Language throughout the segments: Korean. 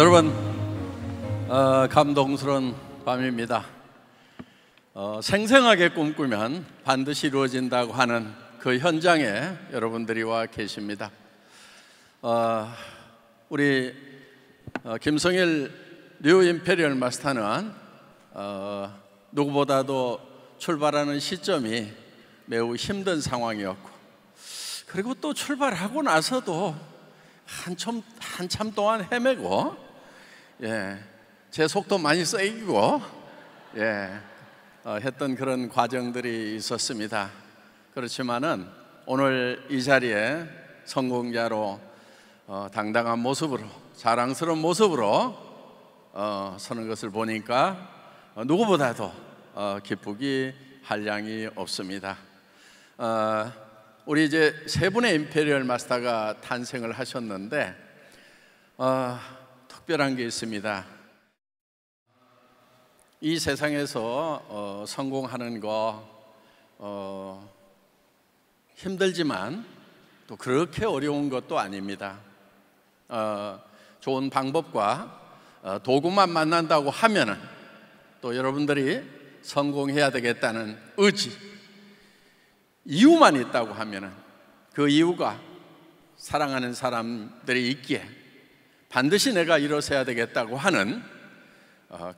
여러분, 감동스러운 밤입니다. 생생하게 꿈꾸면 반드시 이루어진다고 하는 그 현장에 여러분들이 와 계십니다. 우리 김성일 뉴 임페리얼 마스터는 누구보다도 출발하는 시점이 매우 힘든 상황이었고, 그리고 또 출발하고 나서도 한참 동안 헤매고, 제 속도 많이 세이고 했던 그런 과정들이 있었습니다. 그렇지만은 오늘 이 자리에 성공자로 당당한 모습으로, 자랑스러운 모습으로 서는 것을 보니까 누구보다도 기쁘기 한량이 없습니다. 우리 이제 세 분의 임페리얼 마스터가 탄생을 하셨는데 특별한 게 있습니다. 이 세상에서 성공하는 거 힘들지만 또 그렇게 어려운 것도 아닙니다. 좋은 방법과 도구만 만난다고 하면은 또 여러분들이 성공해야 되겠다는 의지, 이유만 있다고 하면은 그 이유가 사랑하는 사람들이 있기에 반드시 내가 일어서야 되겠다고 하는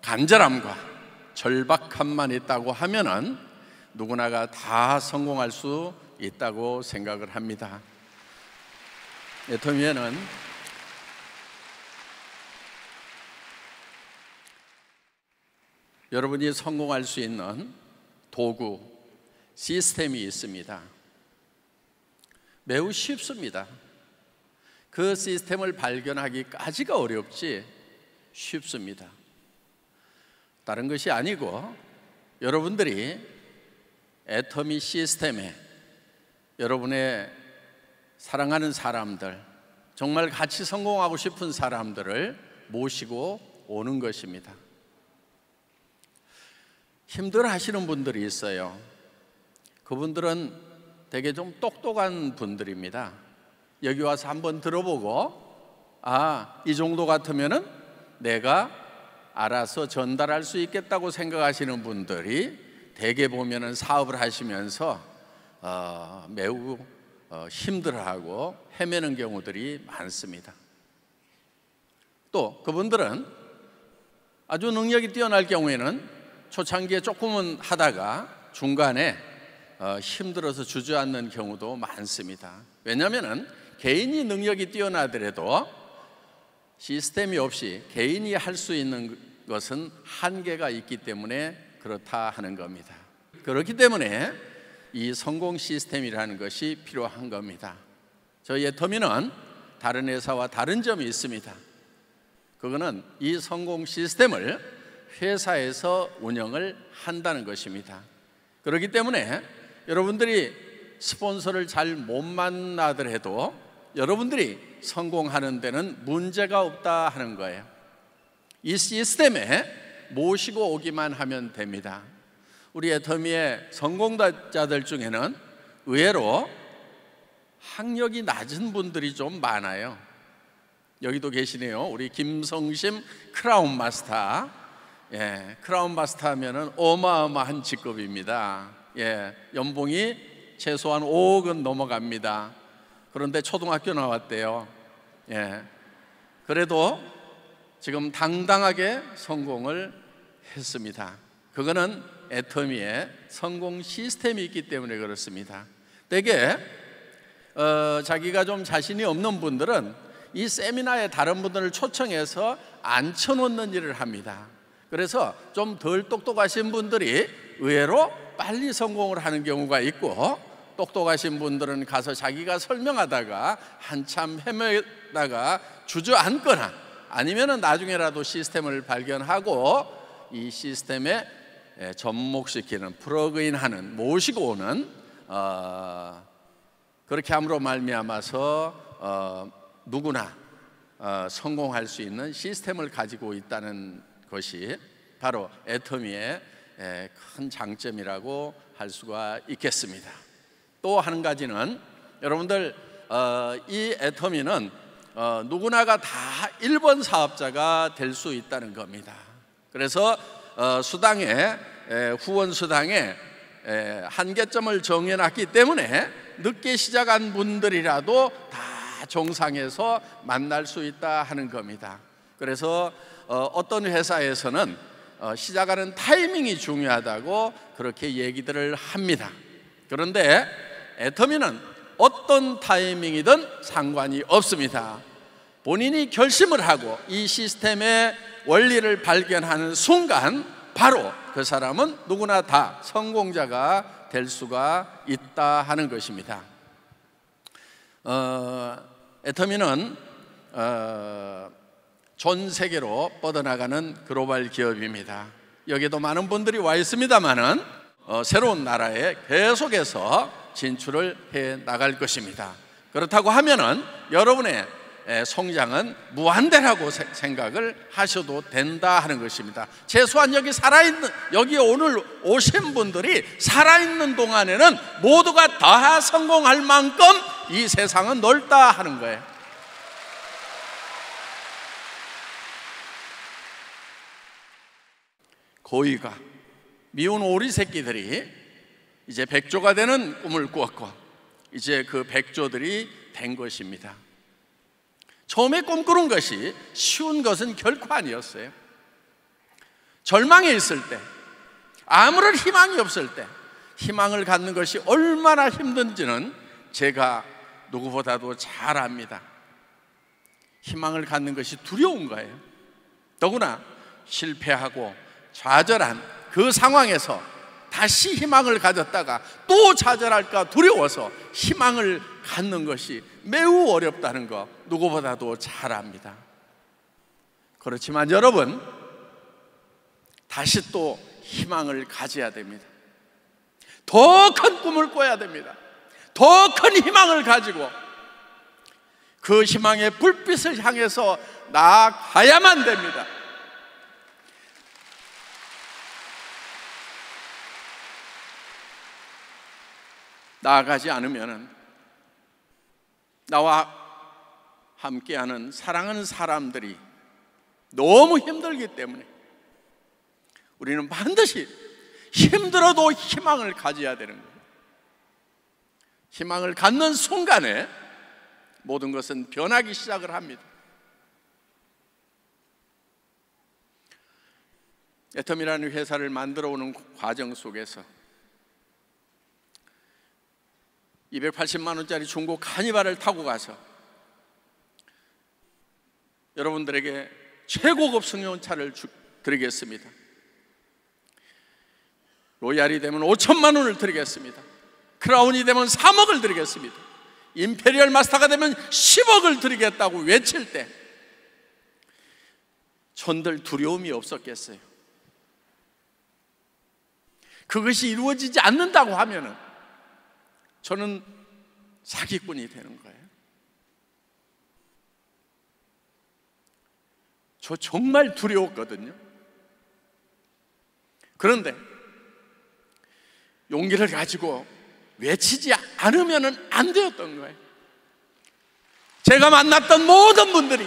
간절함과 절박함만 있다고 하면은 누구나가 다 성공할 수 있다고 생각을 합니다. 애터미에는 여러분이 성공할 수 있는 도구, 시스템이 있습니다. 매우 쉽습니다. 그 시스템을 발견하기까지가 어렵지 쉽습니다. 다른 것이 아니고 여러분들이 애터미 시스템에 여러분의 사랑하는 사람들, 정말 같이 성공하고 싶은 사람들을 모시고 오는 것입니다. 힘들어 하시는 분들이 있어요. 그분들은 되게 좀 똑똑한 분들입니다. 여기 와서 한번 들어보고 이 정도 같으면은 내가 알아서 전달할 수 있겠다고 생각하시는 분들이 대개 보면은 사업을 하시면서 매우 힘들어하고 헤매는 경우들이 많습니다. 또 그분들은 아주 능력이 뛰어날 경우에는 초창기에 조금은 하다가 중간에 힘들어서 주저앉는 경우도 많습니다. 왜냐하면 개인이 능력이 뛰어나더라도 시스템이 없이 개인이 할 수 있는 것은 한계가 있기 때문에 그렇다 하는 겁니다. 그렇기 때문에 이 성공 시스템이라는 것이 필요한 겁니다. 저희 애터미는 다른 회사와 다른 점이 있습니다. 그거는 이 성공 시스템을 회사에서 운영을 한다는 것입니다. 그렇기 때문에 여러분들이 스폰서를 잘 못 만나더라도 여러분들이 성공하는 데는 문제가 없다 하는 거예요. 이 시스템에 모시고 오기만 하면 됩니다. 우리 애터미의 성공자들 중에는 의외로 학력이 낮은 분들이 좀 많아요. 여기도 계시네요. 우리 김성심 크라운 마스터. 크라운 마스터 하면은 어마어마한 직급입니다. 연봉이 최소한 5억은 넘어갑니다. 그런데 초등학교 나왔대요. 그래도 지금 당당하게 성공을 했습니다. 그거는 애터미의 성공 시스템이 있기 때문에 그렇습니다. 대개 자기가 좀 자신이 없는 분들은 이 세미나에 다른 분들을 초청해서 앉혀놓는 일을 합니다. 그래서 좀 덜 똑똑하신 분들이 의외로 빨리 성공을 하는 경우가 있고, 똑똑하신 분들은 가서 자기가 설명하다가 한참 헤매다가 주저앉거나 아니면 나중에라도 시스템을 발견하고 이 시스템에 접목시키는, 플러그인하는, 모시고 오는 그렇게 함으로 말미암아서 누구나 성공할 수 있는 시스템을 가지고 있다는 것이 바로 애터미의 큰 장점이라고 할 수가 있겠습니다. 또 한 가지는 여러분들 이 애터미는 누구나가 다 1번 사업자가 될 수 있다는 겁니다. 그래서 수당에 후원 수당에 한계점을 정해놨기 때문에 늦게 시작한 분들이라도 다 정상에서 만날 수 있다 하는 겁니다. 그래서 어떤 회사에서는 시작하는 타이밍이 중요하다고 그렇게 얘기들을 합니다. 그런데 애터미는 어떤 타이밍이든 상관이 없습니다. 본인이 결심을 하고 이 시스템의 원리를 발견하는 순간 바로 그 사람은 누구나 다 성공자가 될 수가 있다 하는 것입니다. 애터미는 전 세계로 뻗어나가는 글로벌 기업입니다. 여기도 많은 분들이 와 있습니다만은 새로운 나라에 계속해서 진출을 해 나갈 것입니다. 그렇다고 하면은 여러분의 성장은 무한대라고 생각을 하셔도 된다 하는 것입니다. 최소한 여기 오늘 오신 분들이 살아있는 동안에는 모두가 다 성공할 만큼 이 세상은 넓다 하는 거예요. 고이가 미운 오리 새끼들이 이제 백조가 되는 꿈을 꾸었고 이제 그 백조들이 된 것입니다. 처음에 꿈꾸는 것이 쉬운 것은 결코 아니었어요. 절망에 있을 때, 아무런 희망이 없을 때 희망을 갖는 것이 얼마나 힘든지는 제가 누구보다도 잘 압니다. 희망을 갖는 것이 두려운 거예요. 더구나 실패하고 좌절한 그 상황에서 다시 희망을 가졌다가 또 좌절할까 두려워서 희망을 갖는 것이 매우 어렵다는 거 누구보다도 잘 압니다. 그렇지만 여러분, 다시 또 희망을 가져야 됩니다. 더 큰 꿈을 꿔야 됩니다. 더 큰 희망을 가지고 그 희망의 불빛을 향해서 나아가야만 됩니다. 나아가지 않으면 나와 함께하는 사랑하는 사람들이 너무 힘들기 때문에 우리는 반드시 힘들어도 희망을 가져야 되는 거예요. 희망을 갖는 순간에 모든 것은 변하기 시작을 합니다. 애터미라는 회사를 만들어 오는 과정 속에서 280만 원짜리 중고 카니발을 타고 가서 여러분들에게 최고급 승용차를 드리겠습니다. 로얄이 되면 5천만 원을 드리겠습니다. 크라운이 되면 3억을 드리겠습니다. 임페리얼 마스터가 되면 10억을 드리겠다고 외칠 때 전들 두려움이 없었겠어요? 그것이 이루어지지 않는다고 하면은 저는 사기꾼이 되는 거예요. 저 정말 두려웠거든요. 그런데 용기를 가지고 외치지 않으면 안 되었던 거예요. 제가 만났던 모든 분들이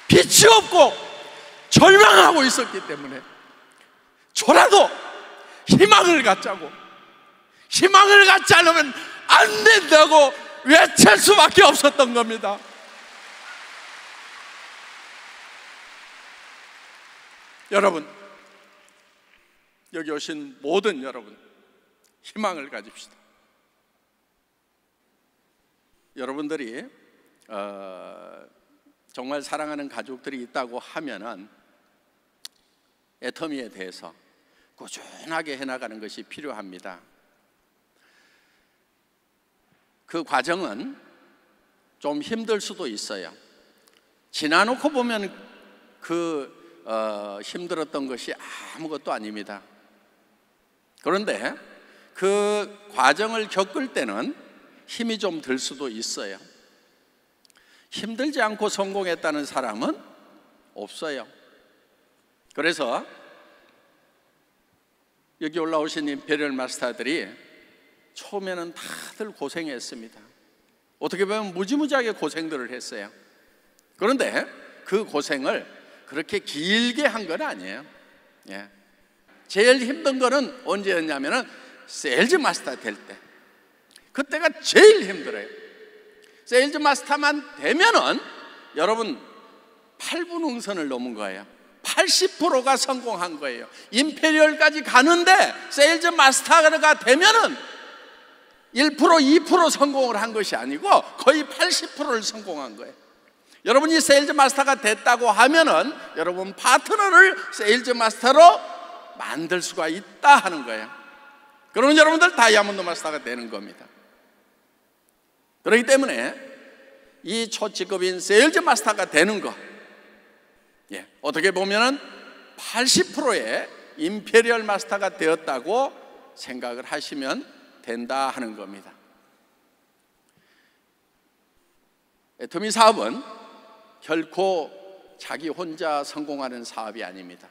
빛이 없고 절망하고 있었기 때문에 저라도 희망을 갖자고, 희망을 갖지 않으면 안 된다고 외칠 수밖에 없었던 겁니다. 여러분, 여기 오신 모든 여러분, 희망을 가집시다. 여러분들이 정말 사랑하는 가족들이 있다고 하면은 애터미에 대해서 꾸준하게 해나가는 것이 필요합니다. 그 과정은 좀 힘들 수도 있어요. 지나놓고 보면 힘들었던 것이 아무것도 아닙니다. 그런데 그 과정을 겪을 때는 힘이 좀 들 수도 있어요. 힘들지 않고 성공했다는 사람은 없어요. 그래서 여기 올라오신 임페리얼 마스터들이 처음에는 다들 고생했습니다. 어떻게 보면 무지무지하게 고생들을 했어요. 그런데 그 고생을 그렇게 길게 한 건 아니에요. 예. 제일 힘든 거는 언제였냐면은 세일즈 마스터 될 때, 그때가 제일 힘들어요. 세일즈 마스터만 되면은 여러분 8분 응선을 넘은 거예요. 80%가 성공한 거예요. 임페리얼까지 가는데 세일즈 마스터가 되면은 1%, 2% 성공을 한 것이 아니고 거의 80%를 성공한 거예요. 여러분이 세일즈 마스터가 됐다고 하면은 여러분 파트너를 세일즈 마스터로 만들 수가 있다 하는 거예요. 그러면 여러분들 다이아몬드 마스터가 되는 겁니다. 그렇기 때문에 이 초직급인 세일즈 마스터가 되는 것, 어떻게 보면은 80%의 임페리얼 마스터가 되었다고 생각을 하시면 된다 하는 겁니다. 애터미 사업은 결코 자기 혼자 성공하는 사업이 아닙니다.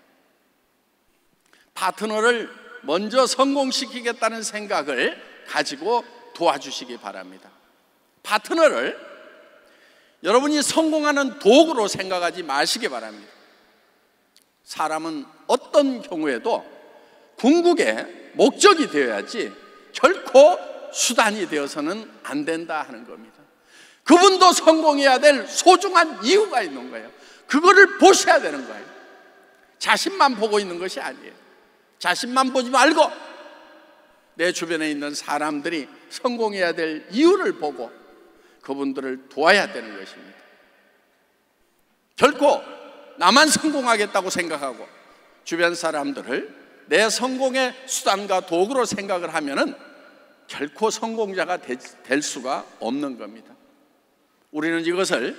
파트너를 먼저 성공시키겠다는 생각을 가지고 도와주시기 바랍니다. 파트너를 여러분이 성공하는 도구로 생각하지 마시기 바랍니다. 사람은 어떤 경우에도 궁극의 목적이 되어야지 결코 수단이 되어서는 안 된다 하는 겁니다. 그분도 성공해야 될 소중한 이유가 있는 거예요. 그거를 보셔야 되는 거예요. 자신만 보고 있는 것이 아니에요. 자신만 보지 말고 내 주변에 있는 사람들이 성공해야 될 이유를 보고 그분들을 도와야 되는 것입니다. 결코 나만 성공하겠다고 생각하고 주변 사람들을 내 성공의 수단과 도구로 생각을 하면은 결코 성공자가 될 수가 없는 겁니다. 우리는 이것을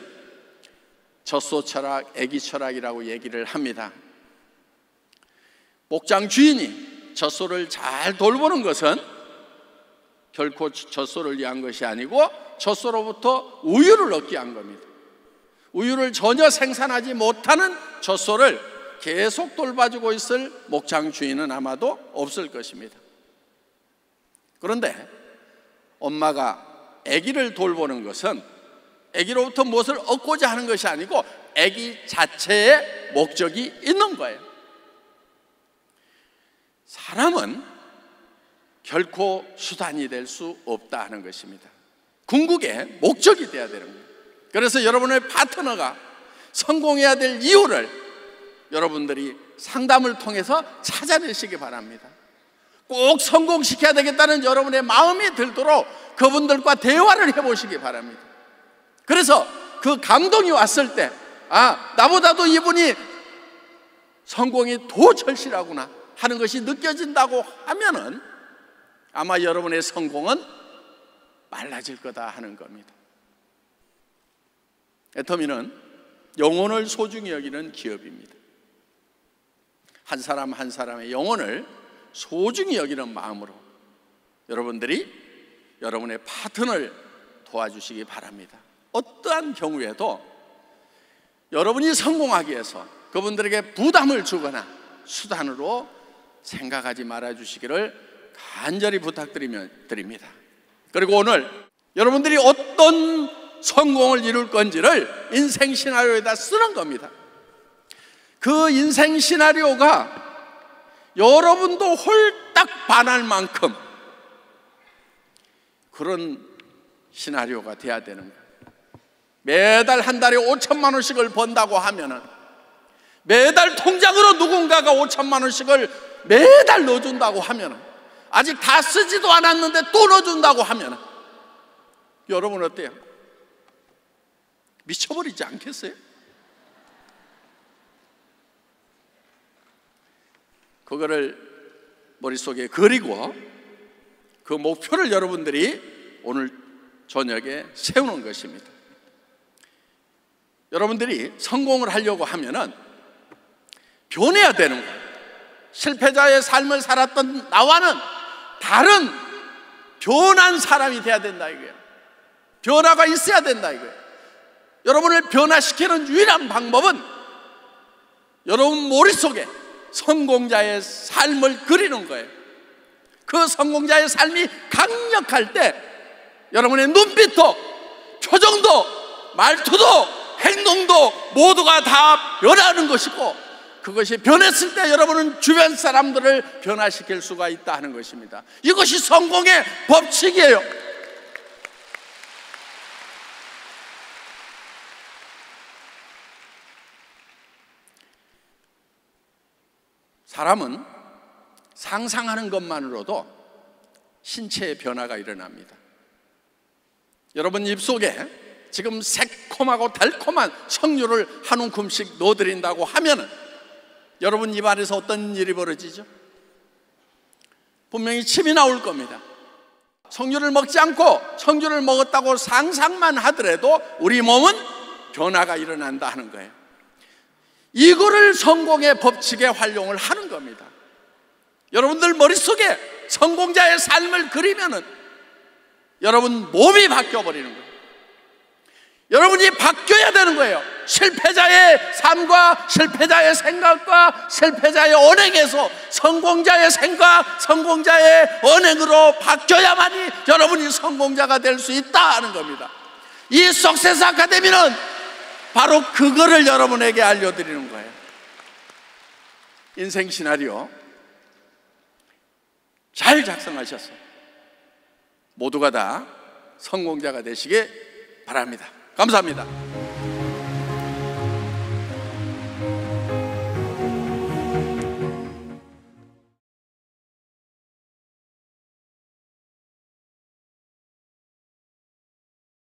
젖소 철학, 애기 철학이라고 얘기를 합니다. 목장 주인이 젖소를 잘 돌보는 것은 결코 젖소를 위한 것이 아니고 젖소로부터 우유를 얻기 위한 겁니다. 우유를 전혀 생산하지 못하는 젖소를 계속 돌봐주고 있을 목장 주인은 아마도 없을 것입니다. 그런데 엄마가 아기를 돌보는 것은 아기로부터 무엇을 얻고자 하는 것이 아니고 아기 자체의 목적이 있는 거예요. 사람은 결코 수단이 될 수 없다 하는 것입니다. 궁극의 목적이 되어야 되는 거예요. 그래서 여러분의 파트너가 성공해야 될 이유를 여러분들이 상담을 통해서 찾아내시기 바랍니다. 꼭 성공시켜야 되겠다는 여러분의 마음이 들도록 그분들과 대화를 해보시기 바랍니다. 그래서 그 감동이 왔을 때, 아, 나보다도 이분이 성공이 더 절실하구나 하는 것이 느껴진다고 하면은 아마 여러분의 성공은 빨라질 거다 하는 겁니다. 애터미는 영혼을 소중히 여기는 기업입니다. 한 사람 한 사람의 영혼을 소중히 여기는 마음으로 여러분들이 여러분의 파트너를 도와주시기 바랍니다. 어떠한 경우에도 여러분이 성공하기 위해서 그분들에게 부담을 주거나 수단으로 생각하지 말아주시기를 간절히 부탁드립니다. 그리고 오늘 여러분들이 어떤 성공을 이룰 건지를 인생 시나리오에다 쓰는 겁니다. 그 인생 시나리오가 여러분도 홀딱 반할 만큼 그런 시나리오가 돼야 되는 거예요. 매달 한 달에 5천만 원씩을 번다고 하면은 매달 통장으로 누군가가 5천만 원씩을 매달 넣어준다고 하면은 아직 다 쓰지도 않았는데 또 넣어준다고 하면은 여러분 어때요? 미쳐버리지 않겠어요? 그거를 머릿속에 그리고 그 목표를 여러분들이 오늘 저녁에 세우는 것입니다. 여러분들이 성공을 하려고 하면은 변해야 되는 거예요. 실패자의 삶을 살았던 나와는 다른 변한 사람이 돼야 된다 이거예요. 변화가 있어야 된다 이거예요. 여러분을 변화시키는 유일한 방법은 여러분 머릿속에 성공자의 삶을 그리는 거예요. 그 성공자의 삶이 강력할 때 여러분의 눈빛도 표정도, 말투도, 행동도 모두가 다 변하는 것이고, 그것이 변했을 때 여러분은 주변 사람들을 변화시킬 수가 있다 하는 것입니다. 이것이 성공의 법칙이에요. 사람은 상상하는 것만으로도 신체의 변화가 일어납니다. 여러분 입속에 지금 새콤하고 달콤한 석류를 한 움큼씩 넣어드린다고 하면은 여러분 입안에서 어떤 일이 벌어지죠? 분명히 침이 나올 겁니다. 석류를 먹지 않고 석류를 먹었다고 상상만 하더라도 우리 몸은 변화가 일어난다 하는 거예요. 이거를 성공의 법칙에 활용을 하는 겁니다. 여러분들 머릿속에 성공자의 삶을 그리면은 여러분 몸이 바뀌어버리는 거예요. 여러분이 바뀌어야 되는 거예요. 실패자의 삶과 실패자의 생각과 실패자의 언행에서 성공자의 생각, 성공자의 언행으로 바뀌어야만이 여러분이 성공자가 될 수 있다 하는 겁니다. 이 석세스 아카데미는 바로 그거를 여러분에게 알려드리는 거예요. 인생 시나리오 잘 작성하셔서 모두가 다 성공자가 되시길 바랍니다. 감사합니다.